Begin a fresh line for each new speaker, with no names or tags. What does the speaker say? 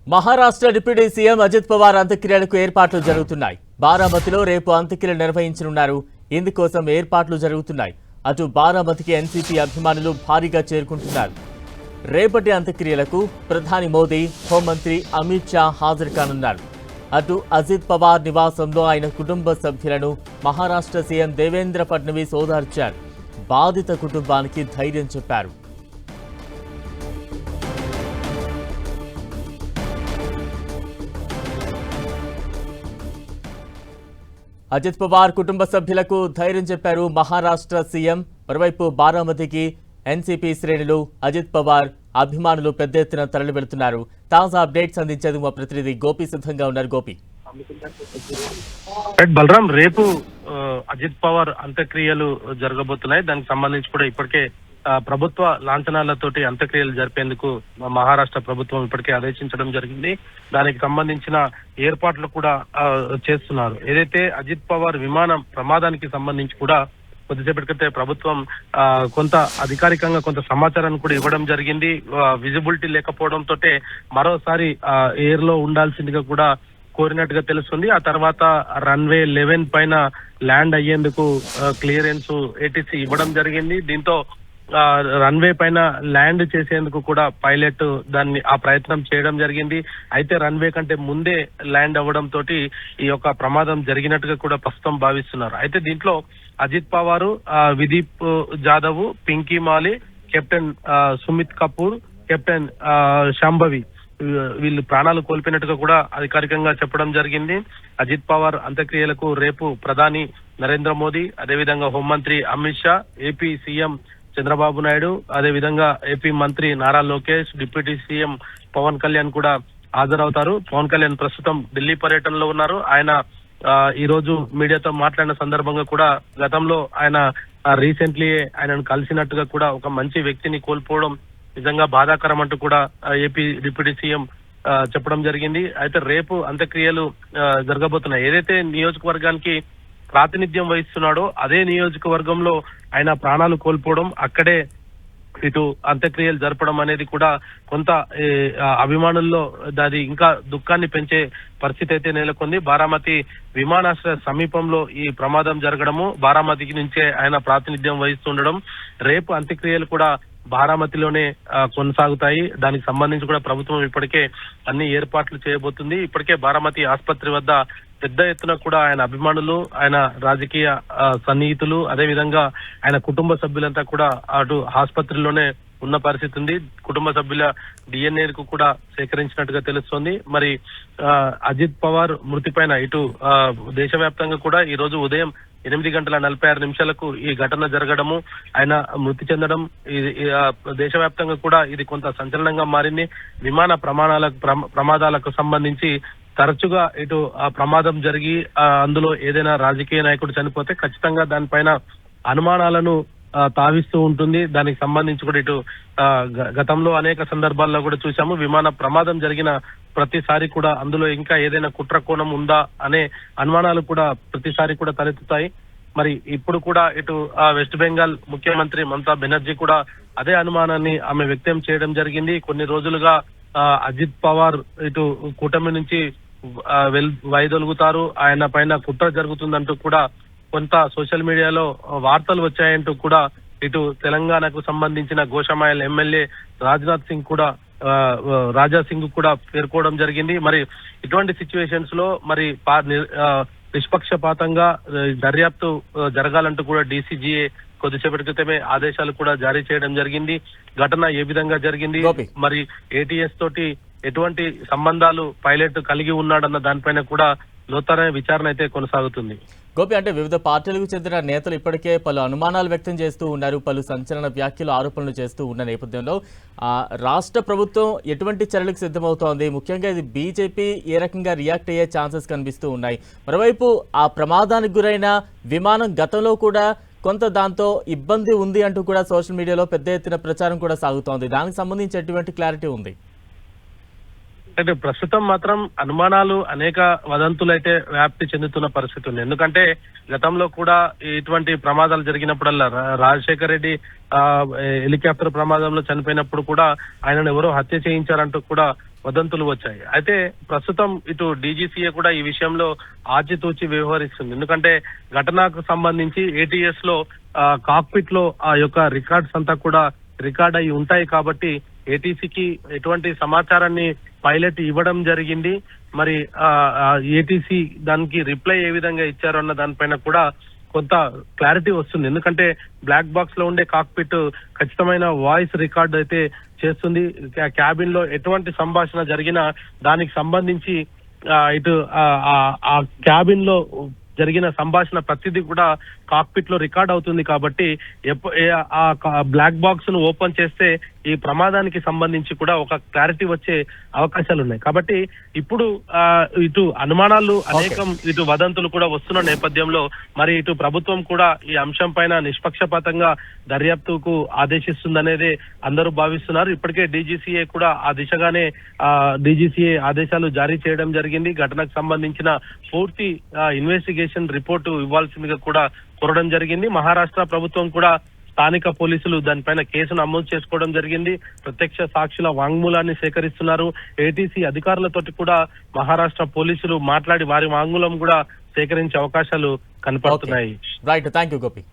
Maharashtra deputy CM Ajit Pawar అంత్యక్రియలకు ఏర్పాట్లు జరుగుతున్నాయి. బారామతిలో రేపు అంత్యక్రియలు నిర్వహించనున్నారు. ఇందుకోసం ఏర్పాట్లు జరుగుతున్నాయి. అటు బారామతికి ఎన్సీపీ అభిమానులు భారీగా చేరుకుంటున్నారు. రేపటి అంత్యక్రియలకు ప్రధాని మోదీ, హోంమంత్రి అమిత్ షా హాజరు కానున్నారు. అటు అజిత్ పవార్ నివాసంలో ఆయన కుటుంబ సభ్యులను మహారాష్ట్ర సీఎం దేవేంద్ర ఫడ్నవీస్ ఓదార్చారు. బాధిత కుటుంబానికి ధైర్యం చెప్పారు. అజిత్ పవార్ కుటుంబ సభ్యులకు ధైర్యం చెప్పారు మహారాష్ట్ర సీఎం. మరోవైపు బారామతికి ఎన్సీపీ శ్రేణులు, అజిత్ పవార్ అభిమానులు పెద్ద ఎత్తున తరలి వెళుతున్నారు. తాజా అప్డేట్స్ అందించేందుకు మా ప్రతినిధి గోపి సిద్ధంగా ఉన్నారు. గోపి,
బలరాం, రేపు అజిత్ పవార్ అంత్యక్రియలు జరగబోతున్నాయి. దానికి సంబంధించి కూడా ఇప్పటికే ప్రభుత్వ లాంఛనాలతోటి అంత్యక్రియలు జరిపేందుకు మహారాష్ట్ర ప్రభుత్వం ఇప్పటికే ఆదేశించడం జరిగింది. దానికి సంబంధించిన ఏర్పాట్లు కూడా చేస్తున్నారు. ఏదైతే అజిత్ పవార్ విమానం ప్రమాదానికి సంబంధించి కూడా కొద్దిసేపటి క్రితం ప్రభుత్వం కొంత అధికారికంగా కొంత సమాచారాన్ని కూడా ఇవ్వడం జరిగింది. విజిబిలిటీ లేకపోవడంతో మరోసారి ఎయిర్ లో ఉండాల్సిందిగా కూడా కోరినట్టుగా తెలుస్తుంది. ఆ తర్వాత రన్వే 11 పైన ల్యాండ్ అయ్యేందుకు క్లియరెన్స్ ఏటీసీ ఇవ్వడం జరిగింది. దీంతో రన్వే పైన ల్యాండ్ చేసేందుకు కూడా పైలట్ ఆ ప్రయత్నం చేయడం జరిగింది. అయితే రన్వే కంటే ముందే ల్యాండ్ అవ్వడం తోటి ఈ యొక్క ప్రమాదం జరిగినట్టుగా కూడా ప్రస్తుతం భావిస్తున్నారు. అయితే దీంట్లో అజిత్ పవార్, విదీప్ జాదవ్, పింకీ మాలి, కెప్టెన్ సుమిత్ కపూర్, కెప్టెన్ శాంభవి వీళ్ళు ప్రాణాలు కోల్పోయినట్టుగా కూడా అధికారికంగా చెప్పడం జరిగింది. అజిత్ పవార్ అంత్యక్రియలకు రేపు ప్రధాని నరేంద్ర మోదీ, అదేవిధంగా హోంమంత్రి అమిత్ షా, ఏపీ సీఎం చంద్రబాబు నాయుడు, అదేవిధంగా ఏపీ మంత్రి నారా లోకేష్, డిప్యూటీ సీఎం పవన్ కళ్యాణ్ కూడా హాజరవుతారు. పవన్ కళ్యాణ్ ప్రస్తుతం ఢిల్లీ పర్యటనలో ఉన్నారు. ఆయన ఈ రోజు మీడియాతో మాట్లాడిన సందర్భంగా కూడా గతంలో ఆయన రీసెంట్లీ ఆయనను కలిసినట్టుగా కూడా ఒక మంచి వ్యక్తిని కోల్పోవడం నిజంగా బాధాకరం అంటూ కూడా ఏపీ డిప్యూటీ సీఎం చెప్పడం జరిగింది. అయితే రేపు అంత్యక్రియలు జరగబోతున్నాయి. ఏదైతే నియోజకవర్గానికి ప్రాతినిధ్యం వహిస్తున్నాడో అదే నియోజకవర్గంలో ఆయన ప్రాణాలు కోల్పోవడం, అక్కడే ఇటు అంత్యక్రియలు జరపడం అనేది కూడా కొంత అభిమానుల్లో అది ఇంకా దుఃఖాన్ని పెంచే పరిస్థితి అయితే నెలకొంది. బారామతి విమానాశ్రయ సమీపంలో ఈ ప్రమాదం జరగడము, బారామతికి నుంచే ఆయన ప్రాతినిధ్యం వహిస్తుండడం, రేపు అంత్యక్రియలు కూడా బారామతిలోనే కొనసాగుతాయి. దానికి సంబంధించి కూడా ప్రభుత్వం ఇప్పటికే అన్ని ఏర్పాట్లు చేయబోతుంది. ఇప్పటికే బారామతి ఆసుపత్రి వద్ద పెద్ద ఎత్తున కూడా ఆయన అభిమానులు, ఆయన రాజకీయ సన్నిహితులు, అదే విధంగా ఆయన కుటుంబ సభ్యులంతా కూడా అటు ఆసుపత్రిలోనే ఉన్న పరిస్థితి ఉంది. కుటుంబ సభ్యుల DNA కు కూడా సేకరించినట్టుగా తెలుస్తోంది. మరి అజిత్ పవార్ మృతి పైన ఇటు దేశవ్యాప్తంగా కూడా ఈ రోజు ఉదయం 8:46 ఈ ఘటన జరగడము, ఆయన మృతి చెందడం దేశవ్యాప్తంగా కూడా ఇది కొంత సంచలనంగా మారింది. విమాన ప్రమాదాలకు సంబంధించి తరచుగా ఇటు ఆ ప్రమాదం జరిగి అందులో ఏదైనా రాజకీయ నాయకుడు చనిపోతే ఖచ్చితంగా దానిపైన అనుమానాలను తావిస్తూ ఉంటుంది. దానికి సంబంధించి కూడా ఇటు గతంలో అనేక సందర్భాల్లో కూడా చూసాము. విమాన ప్రమాదం జరిగిన ప్రతిసారి కూడా అందులో ఇంకా ఏదైనా కుట్ర కోణం ఉందా అనే అనుమానాలు కూడా ప్రతిసారి కూడా తలెత్తుతాయి. మరి ఇప్పుడు కూడా ఇటు వెస్ట్ బెంగాల్ ముఖ్యమంత్రి మమతా బెనర్జీ కూడా అదే అనుమానాన్ని ఆమె వ్యక్తం చేయడం జరిగింది. కొన్ని రోజులుగా అజిత్ పవార్ ఇటు కూటమి నుంచి వైదొలుగుతారు, ఆయన పైన కుట్ర జరుగుతుందంటూ కూడా కొంత సోషల్ మీడియాలో వార్తలు వచ్చాయంటూ కూడా ఇటు తెలంగాణకు సంబంధించిన గోషామాయల్ ఎమ్మెల్యే రాజ్నాథ్ సింగ్ కూడా రాజా సింగ్ కూడా పేర్కోవడం జరిగింది. మరి ఇటువంటి సిచ్యువేషన్స్ లో మరి నిష్పక్షపాతంగా దర్యాప్తు జరగాలంటూ కూడా DCGA కొద్దిసేపటి క్రితమే ఆదేశాలు కూడా జారీ చేయడం జరిగింది. ఘటన ఏ విధంగా జరిగింది, మరి ATS తోటి ఎటువంటి సంబంధాలు పైలట్ కలిగి ఉన్నాడన్న దానిపైన కూడా లోతైన విచారణ అయితే కొనసాగుతుంది.
గోపి, అంటే వివిధ పార్టీలకు చెందిన నేతలు ఇప్పటికే పలు అనుమానాలు వ్యక్తం చేస్తూ ఉన్నారు, పలు సంచలన వ్యాఖ్యలు, ఆరోపణలు చేస్తూ ఉన్న నేపథ్యంలో రాష్ట్ర ప్రభుత్వం ఎటువంటి చర్యలకు సిద్ధమవుతోంది? ముఖ్యంగా ఇది బీజేపీ ఏ రకంగా రియాక్ట్ అయ్యే ఛాన్సెస్ కనిపిస్తూ ఉన్నాయి. మరోవైపు ఆ ప్రమాదానికి గురైన విమానం గతంలో కూడా కొంత దాంతో ఇబ్బంది ఉంది అంటూ కూడా సోషల్ మీడియాలో పెద్ద ఎత్తున ప్రచారం కూడా సాగుతోంది. దానికి సంబంధించి ఎటువంటి క్లారిటీ ఉంది?
అంటే ప్రస్తుతం మాత్రం అనుమానాలు అనేక వదంతులు అయితే వ్యాప్తి చెందుతున్న పరిస్థితి ఉంది. ఎందుకంటే గతంలో కూడా ఇటువంటి ప్రమాదాలు జరిగినప్పుడల్లా రాజశేఖర్ రెడ్డి హెలికాప్టర్ ప్రమాదంలో చనిపోయినప్పుడు కూడా ఆయనను ఎవరో హత్య చేయించారంటూ కూడా వదంతులు వచ్చాయి. అయితే ప్రస్తుతం ఇటు డీజీసీఏ కూడా ఈ విషయంలో ఆచితూచి వ్యవహరిస్తుంది. ఎందుకంటే ఘటనకు సంబంధించి ఏటీఎస్ లో కాక్పిట్ లో ఆ యొక్క రికార్డ్స్ అంతా కూడా రికార్డ్ అయి ఉంటాయి కాబట్టి ఏటీసీకి ఎటువంటి సమాచారాన్ని పైలట్ ఇవ్వడం జరిగింది. మరి ఏటీసీ దానికి రిప్లై ఏ విధంగా ఇచ్చారు అన్న దానిపైన కూడా కొంత క్లారిటీ వస్తుంది. ఎందుకంటే బ్లాక్ బాక్స్ లో ఉండే కాక్పిట్ ఖచ్చితమైన వాయిస్ రికార్డ్ అయితే చేస్తుంది. క్యాబిన్ లో ఎటువంటి సంభాషణ జరిగినా దానికి సంబంధించి ఇటు ఆ క్యాబిన్ లో జరిగిన సంభాషణ ప్రతిదీ కూడా కాక్పిట్ లో రికార్డ్ అవుతుంది. కాబట్టి ఆ బ్లాక్ బాక్స్ ను ఓపెన్ చేస్తే ఈ ప్రమాదానికి సంబంధించి కూడా ఒక క్లారిటీ వచ్చే అవకాశాలు ఉన్నాయి. కాబట్టి ఇప్పుడు ఇటు అనుమానాలు అనేకం, ఇటు వదంతులు కూడా వస్తున్న నేపథ్యంలో మరి ఇటు ప్రభుత్వం కూడా ఈ అంశం పైన నిష్పక్షపాతంగా దర్యాప్తుకు ఆదేశిస్తుందనేదే అందరూ భావిస్తున్నారు. ఇప్పటికే డీజీసీఏ కూడా ఆ దిశగానే డీజీసీఏ ఆదేశాలు జారీ చేయడం జరిగింది. ఘటనకు సంబంధించిన పూర్తి ఇన్వెస్టిగేషన్ రిపోర్టు ఇవ్వాల్సిందిగా కూడా కోరడం జరిగింది. మహారాష్ట్ర ప్రభుత్వం కూడా స్థానిక పోలీసులు దానిపైన కేసు నమోదు చేసుకోవడం జరిగింది. ప్రత్యక్ష సాక్షుల వాంగ్మూలాన్ని సేకరిస్తున్నారు. ఏటీసీ అధికారులతోటి కూడా మహారాష్ట్ర పోలీసులు మాట్లాడి వారి వాంగ్మూలం కూడా సేకరించే అవకాశాలు కనపడుతున్నాయి.
Right, thank you Gopi.